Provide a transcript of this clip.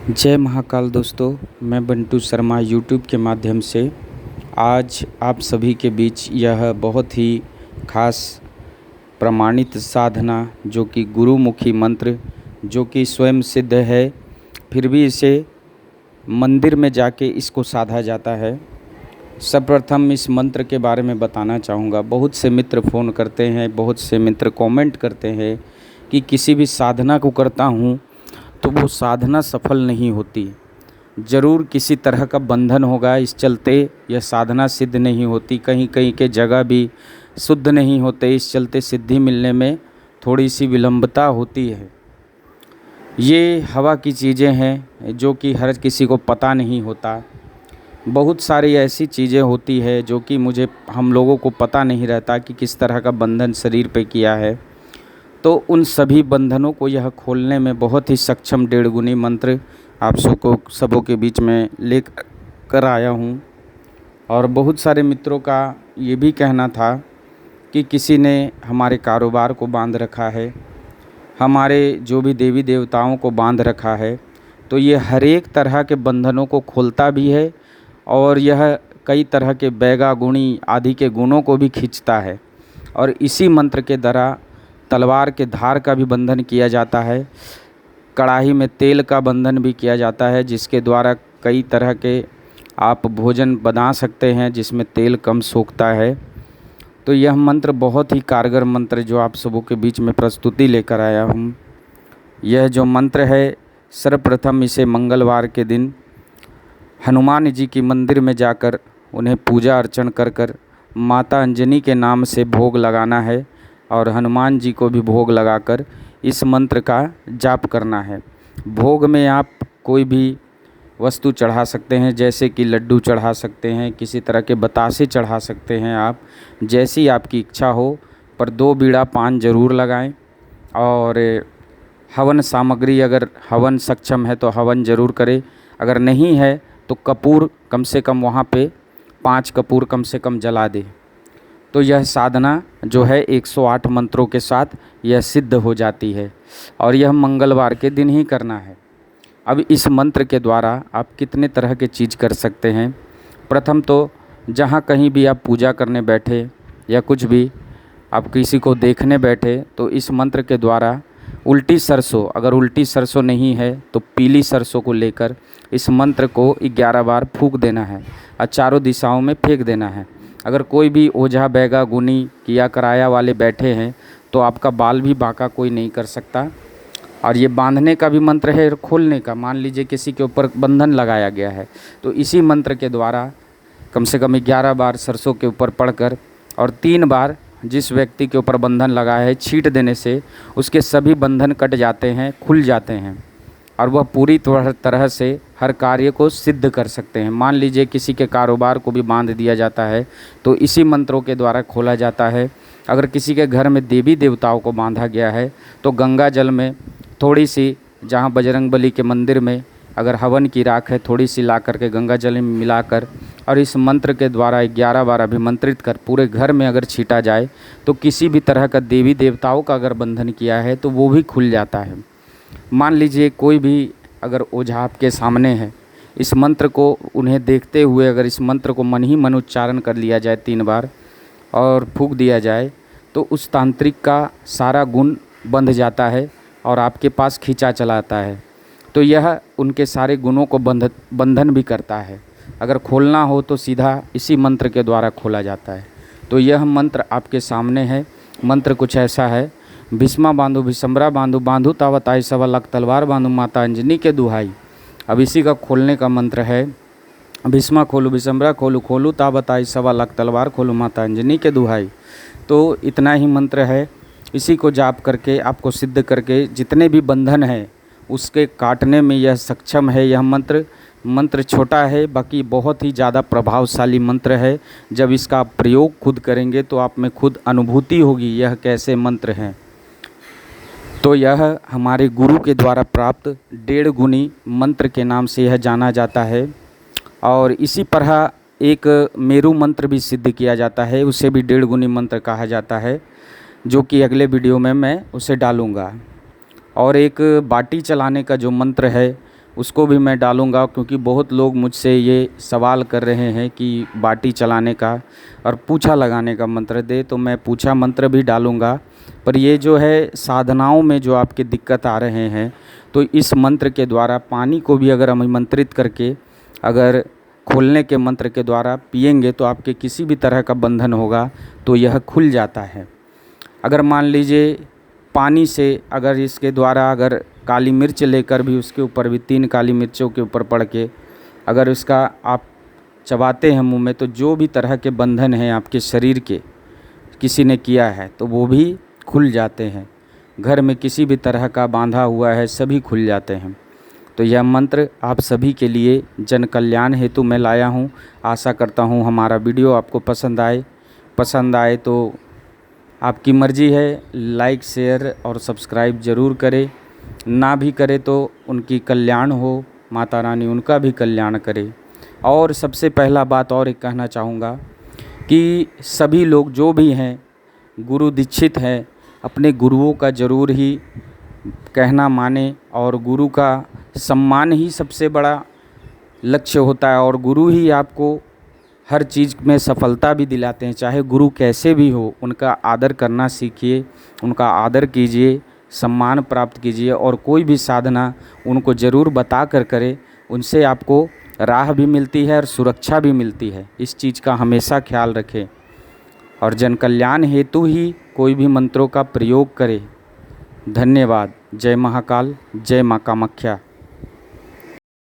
जय महाकाल दोस्तों, मैं बंटू शर्मा यूट्यूब के माध्यम से आज आप सभी के बीच यह बहुत ही खास प्रमाणित साधना जो कि गुरुमुखी मंत्र जो कि स्वयं सिद्ध है, फिर भी इसे मंदिर में जाके इसको साधा जाता है। सर्वप्रथम इस मंत्र के बारे में बताना चाहूँगा। बहुत से मित्र फ़ोन करते हैं, बहुत से मित्र कमेंट करते हैं कि किसी भी साधना को करता हूँ तो वो साधना सफल नहीं होती। ज़रूर किसी तरह का बंधन होगा, इस चलते यह साधना सिद्ध नहीं होती। कहीं कहीं के जगह भी शुद्ध नहीं होते, इस चलते सिद्धि मिलने में थोड़ी सी विलंबता होती है। ये हवा की चीज़ें हैं जो कि हर किसी को पता नहीं होता। बहुत सारी ऐसी चीज़ें होती है जो कि हम लोगों को पता नहीं रहता कि किस तरह का बंधन शरीर पे किया है। तो उन सभी बंधनों को यह खोलने में बहुत ही सक्षम 1.5 गुनी मंत्र आप सबों के बीच में लेकर आया हूँ। और बहुत सारे मित्रों का ये भी कहना था कि किसी ने हमारे कारोबार को बांध रखा है, हमारे जो भी देवी देवताओं को बांध रखा है। तो ये हर एक तरह के बंधनों को खोलता भी है और यह कई तरह के बैगा गुणी आदि के गुणों को भी खींचता है। और इसी मंत्र के द्वारा तलवार के धार का भी बंधन किया जाता है, कढ़ाई में तेल का बंधन भी किया जाता है, जिसके द्वारा कई तरह के आप भोजन बना सकते हैं जिसमें तेल कम सोखता है। तो यह मंत्र बहुत ही कारगर मंत्र जो आप सबों के बीच में प्रस्तुति लेकर आया हूँ। यह जो मंत्र है, सर्वप्रथम इसे मंगलवार के दिन हनुमान जी की मंदिर में जाकर उन्हें पूजा अर्चन कर माता अंजनी के नाम से भोग लगाना है और हनुमान जी को भी भोग लगाकर इस मंत्र का जाप करना है। भोग में आप कोई भी वस्तु चढ़ा सकते हैं, जैसे कि लड्डू चढ़ा सकते हैं, किसी तरह के बतासे चढ़ा सकते हैं, आप जैसी आपकी इच्छा हो, पर 2 बीड़ा पान जरूर लगाएं। और हवन सामग्री, अगर हवन सक्षम है तो हवन जरूर करें, अगर नहीं है तो कपूर कम से कम वहाँ पे 5 कपूर कम से कम जला दें। तो यह साधना जो है 108 मंत्रों के साथ यह सिद्ध हो जाती है और यह मंगलवार के दिन ही करना है। अब इस मंत्र के द्वारा आप कितने तरह के चीज़ कर सकते हैं। प्रथम तो जहाँ कहीं भी आप पूजा करने बैठे या कुछ भी आप किसी को देखने बैठे तो इस मंत्र के द्वारा उल्टी सरसों, अगर उल्टी सरसों नहीं है तो पीली सरसों को लेकर इस मंत्र को 11 बार फूंक देना है और चारों दिशाओं में फेंक देना है। अगर कोई भी ओझा बैगा गुनी किया कराया वाले बैठे हैं तो आपका बाल भी बांका कोई नहीं कर सकता। और ये बांधने का भी मंत्र है, खोलने का। मान लीजिए किसी के ऊपर बंधन लगाया गया है तो इसी मंत्र के द्वारा कम से कम 11 बार सरसों के ऊपर पढ़कर और 3 बार जिस व्यक्ति के ऊपर बंधन लगा है छींट देने से उसके सभी बंधन कट जाते हैं, खुल जाते हैं और वह पूरी तरह से हर कार्य को सिद्ध कर सकते हैं। मान लीजिए किसी के कारोबार को भी बांध दिया जाता है तो इसी मंत्रों के द्वारा खोला जाता है। अगर किसी के घर में देवी देवताओं को बांधा गया है तो गंगा जल में थोड़ी सी, जहाँ बजरंगबली के मंदिर में अगर हवन की राख है, थोड़ी सी ला करके गंगा जल में मिलाकर और इस मंत्र के द्वारा 11 बार अभिमंत्रित कर पूरे घर में अगर छीटा जाए तो किसी भी तरह का देवी देवताओं का अगर बंधन किया है तो वो भी खुल जाता है। मान लीजिए कोई भी अगर ओझा आपके सामने है, इस मंत्र को उन्हें देखते हुए अगर इस मंत्र को मन ही मन उच्चारण कर लिया जाए 3 बार और फूंक दिया जाए तो उस तांत्रिक का सारा गुण बंध जाता है और आपके पास खींचा चलाता है। तो यह उनके सारे गुणों को बंधन भी करता है। अगर खोलना हो तो सीधा इसी मंत्र के द्वारा खोला जाता है। तो यह मंत्र आपके सामने है। मंत्र कुछ ऐसा है, भीष्मा बांधु भीषम्बरा बांधु बांधु तावत आई 1.25 लाख तलवार बांधु माता अंजनी के दुहाई। अब इसी का खोलने का मंत्र है, भीष्मा खोलू भीषम्बरा खोलू खोलू तावत आई 1.25 लाख तलवार खोलू माता अंजनी के दुहाई। तो इतना ही मंत्र है। इसी को जाप करके आपको सिद्ध करके जितने भी बंधन हैं उसके काटने में यह सक्षम है। यह मंत्र छोटा है, बाकी बहुत ही ज़्यादा प्रभावशाली मंत्र है। जब इसका प्रयोग खुद करेंगे तो आप में खुद अनुभूति होगी यह कैसे मंत्र हैं। तो यह हमारे गुरु के द्वारा प्राप्त 1.5 गुनी मंत्र के नाम से यह जाना जाता है। और इसी तरह एक मेरू मंत्र भी सिद्ध किया जाता है, उसे भी 1.5 गुनी मंत्र कहा जाता है, जो कि अगले वीडियो में मैं उसे डालूँगा। और एक बाटी चलाने का जो मंत्र है उसको भी मैं डालूँगा, क्योंकि बहुत लोग मुझसे ये सवाल कर रहे हैं कि बाटी चलाने का और पूछा लगाने का मंत्र दे, तो मैं पूछा मंत्र भी डालूँगा। पर ये जो है साधनाओं में जो आपके दिक्कत आ रहे हैं, तो इस मंत्र के द्वारा पानी को भी अगर हम मंत्रित करके अगर खोलने के मंत्र के द्वारा पिएंगे तो आपके किसी भी तरह का बंधन होगा तो यह खुल जाता है। अगर मान लीजिए पानी से अगर इसके द्वारा अगर काली मिर्च लेकर भी उसके ऊपर भी 3 काली मिर्चों के ऊपर पड़ के अगर इसका आप चबाते हैं मुंह में, तो जो भी तरह के बंधन हैं आपके शरीर के किसी ने किया है तो वो भी खुल जाते हैं। घर में किसी भी तरह का बांधा हुआ है सभी खुल जाते हैं। तो यह मंत्र आप सभी के लिए जन कल्याण हेतु मैं लाया हूँ। आशा करता हूँ हमारा वीडियो आपको पसंद आए तो आपकी मर्ज़ी है, लाइक शेयर और सब्सक्राइब ज़रूर करें। ना भी करे तो उनकी कल्याण हो, माता रानी उनका भी कल्याण करे। और सबसे पहला बात और एक कहना चाहूँगा कि सभी लोग जो भी हैं गुरु दीक्षित हैं, अपने गुरुओं का ज़रूर ही कहना माने, और गुरु का सम्मान ही सबसे बड़ा लक्ष्य होता है। और गुरु ही आपको हर चीज़ में सफलता भी दिलाते हैं। चाहे गुरु कैसे भी हो, उनका आदर करना सीखिए, उनका आदर कीजिए, सम्मान प्राप्त कीजिए, और कोई भी साधना उनको ज़रूर बता कर करें। उनसे आपको राह भी मिलती है और सुरक्षा भी मिलती है। इस चीज़ का हमेशा ख्याल रखें और जन कल्याण हेतु ही कोई भी मंत्रों का प्रयोग करें। धन्यवाद। जय महाकाल, जय माँ कामाख्या।